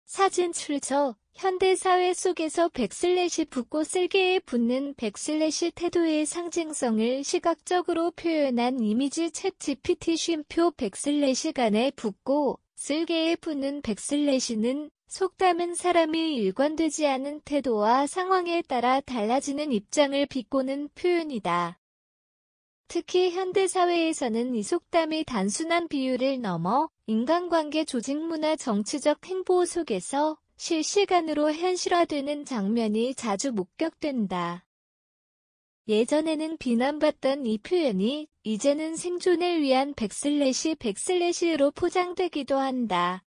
사진 출처 현대사회 속에서 백슬래시 붓고 쓸개에 붙는 백슬래시 태도의 상징성을 시각적으로 표현한 이미지 챗 GPT 쉼표 백슬래시 간에 붓고 쓸개에 붙는 백슬래시는 속 담은 사람이 일관되지 않은 태도와 상황에 따라 달라지는 입장을 비꼬는 표현이다. 특히 현대사회에서는 이 속담이 단순한 비유를 넘어 인간관계 조직문화 정치적 행보 속에서 실시간으로 현실화되는 장면이 자주 목격된다. 예전에는 비난받던 이 표현이 이제는 생존을 위한 백슬래시로 포장되기도 한다.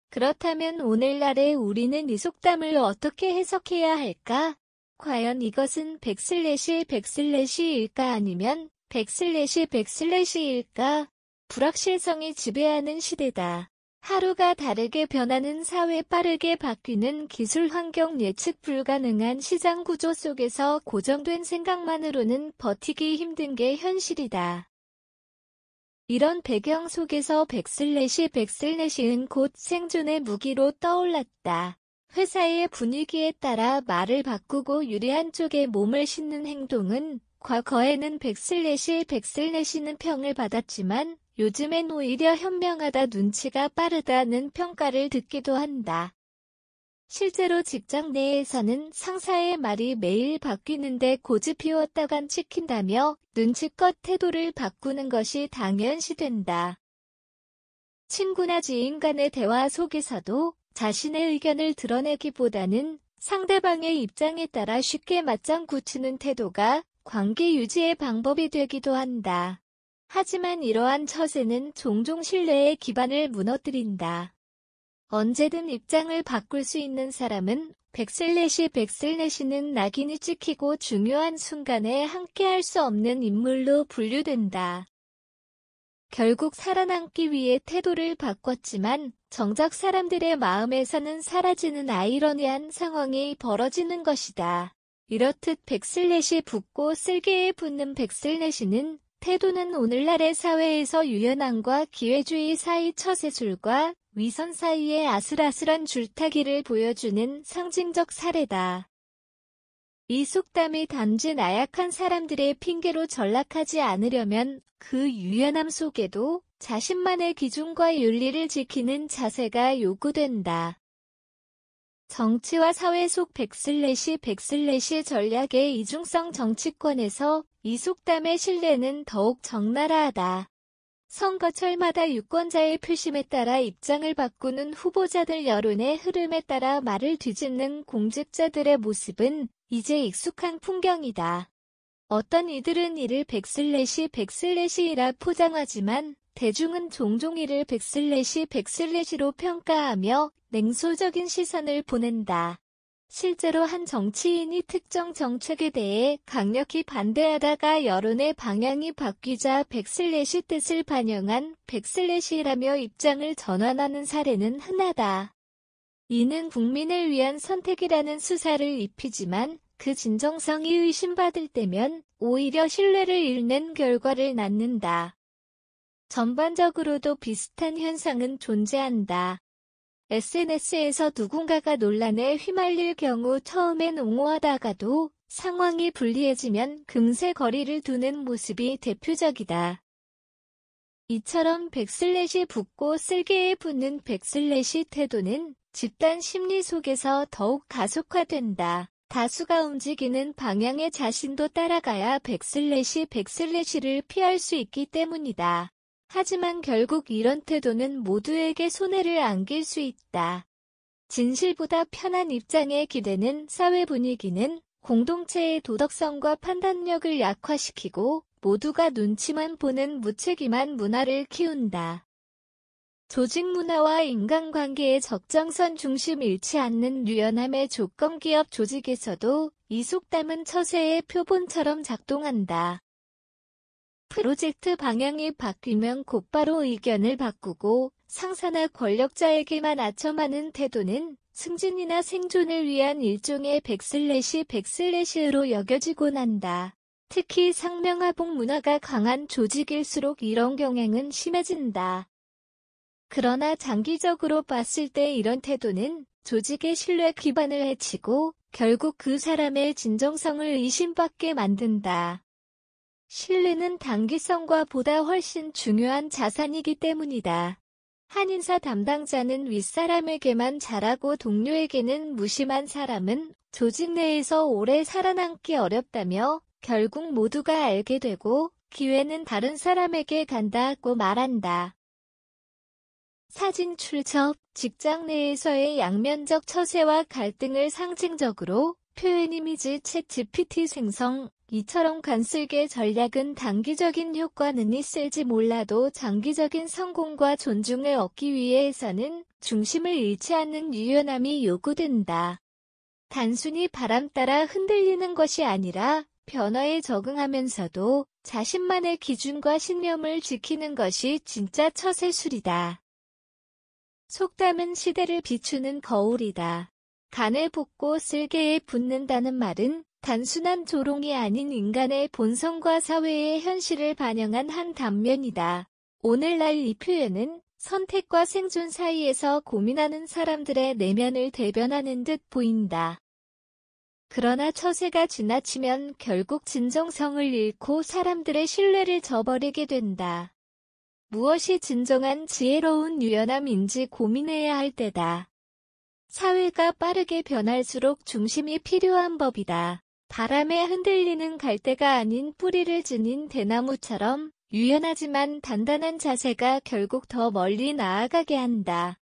그렇다면 오늘날의 우리는 이 속담을 어떻게 해석해야 할까? 과연 이것은 백슬래시일까 아니면 백슬래시일까? 불확실성이 지배하는 시대다. 하루가 다르게 변하는 사회, 빠르게 바뀌는 기술 환경, 예측 불가능한 시장 구조 속에서 고정된 생각만으로는 버티기 힘든 게 현실이다. 이런 배경 속에서 백슬래시는 곧 생존의 무기로 떠올랐다. 회사의 분위기에 따라 말을 바꾸고 유리한 쪽에 몸을 싣는 행동은 과거에는 백슬래시는 평을 받았지만 요즘엔 오히려 현명하다, 눈치가 빠르다는 평가를 듣기도 한다. 실제로 직장 내에서는 상사의 말이 매일 바뀌는데 고집 피웠다간 찍힌다며 눈치껏 태도를 바꾸는 것이 당연시된다. 친구나 지인 간의 대화 속에서도 자신의 의견을 드러내기보다는 상대방의 입장에 따라 쉽게 맞장구 치는 태도가 관계 유지의 방법이 되기도 한다. 하지만 이러한 처세는 종종 신뢰의 기반을 무너뜨린다. 언제든 입장을 바꿀 수 있는 사람은 백슬래시는 낙인이 찍히고 중요한 순간에 함께할 수 없는 인물로 분류된다. 결국 살아남기 위해 태도를 바꿨지만 정작 사람들의 마음에서는 사라지는 아이러니한 상황이 벌어지는 것이다. 이렇듯 백슬래시 붓고 쓸개에 붙는 백슬래시는 태도는 오늘날의 사회에서 유연함과 기회주의 사이 처세술과 위선 사이의 아슬아슬한 줄타기를 보여주는 상징적 사례다. 이 속담이 단지 나약한 사람들의 핑계로 전락하지 않으려면 그 유연함 속에도 자신만의 기준과 윤리를 지키는 자세가 요구된다. 정치와 사회 속 백슬래시 전략의 이중성 정치권에서 이 속담의 신뢰는 더욱 적나라하다. 선거철마다 유권자의 표심에 따라 입장을 바꾸는 후보자들, 여론의 흐름에 따라 말을 뒤집는 공직자들의 모습은 이제 익숙한 풍경이다. 어떤 이들은 이를 백슬래시이라 포장하지만 대중은 종종 이를 백슬래시로 평가하며 냉소적인 시선을 보낸다. 실제로 한 정치인이 특정 정책에 대해 강력히 반대하다가 여론의 방향이 바뀌자 백슬래시 뜻을 반영한 백슬래시라며 입장을 전환하는 사례는 흔하다. 이는 국민을 위한 선택이라는 수사를 입히지만 그 진정성이 의심받을 때면 오히려 신뢰를 잃는 결과를 낳는다. 전반적으로도 비슷한 현상은 존재한다. SNS에서 누군가가 논란에 휘말릴 경우 처음엔 옹호하다가도 상황이 불리해지면 금세 거리를 두는 모습이 대표적이다. 이처럼 백슬래시 붓고 쓸개에 붙는 백슬래시 태도는 집단 심리 속에서 더욱 가속화된다. 다수가 움직이는 방향에 자신도 따라가야 백슬래시를 피할 수 있기 때문이다. 하지만 결국 이런 태도는 모두에게 손해를 안길 수 있다. 진실보다 편한 입장에 기대는 사회 분위기는 공동체의 도덕성과 판단력을 약화시키고 모두가 눈치만 보는 무책임한 문화를 키운다. 조직 문화와 인간관계의 적정선 중심 잃지 않는 유연함의 조건, 기업 조직에서도 이 속담은 처세의 표본처럼 작동한다. 프로젝트 방향이 바뀌면 곧바로 의견을 바꾸고 상사나 권력자에게만 아첨하는 태도는 승진이나 생존을 위한 일종의 백슬래시로 여겨지곤 한다. 특히 상명하복 문화가 강한 조직일수록 이런 경향은 심해진다. 그러나 장기적으로 봤을 때 이런 태도는 조직의 신뢰 기반을 해치고 결국 그 사람의 진정성을 의심받게 만든다. 신뢰는 단기성과 보다 훨씬 중요한 자산이기 때문이다. 한 인사 담당자는 윗사람에게만 잘하고 동료에게는 무심한 사람은 조직 내에서 오래 살아남기 어렵다며 결국 모두가 알게 되고 기회는 다른 사람에게 간다고 말한다. 사진 출처, 직장 내에서의 양면적 처세와 갈등을 상징적으로 표현 이미지 챗 GPT 생성, 이처럼 간슬개 전략은 단기적인 효과는 있을지 몰라도 장기적인 성공과 존중을 얻기 위해서는 중심을 잃지 않는 유연함이 요구된다. 단순히 바람 따라 흔들리는 것이 아니라 변화에 적응하면서도 자신만의 기준과 신념을 지키는 것이 진짜 처세술이다. 속담은 시대를 비추는 거울이다. 간을 볶고 쓸개에 붓는다는 말은 단순한 조롱이 아닌 인간의 본성과 사회의 현실을 반영한 한 단면이다. 오늘날 이 표현은 선택과 생존 사이에서 고민하는 사람들의 내면을 대변하는 듯 보인다. 그러나 처세가 지나치면 결국 진정성을 잃고 사람들의 신뢰를 저버리게 된다. 무엇이 진정한 지혜로운 유연함인지 고민해야 할 때다. 사회가 빠르게 변할수록 중심이 필요한 법이다. 바람에 흔들리는 갈대가 아닌 뿌리를 지닌 대나무처럼 유연하지만 단단한 자세가 결국 더 멀리 나아가게 한다.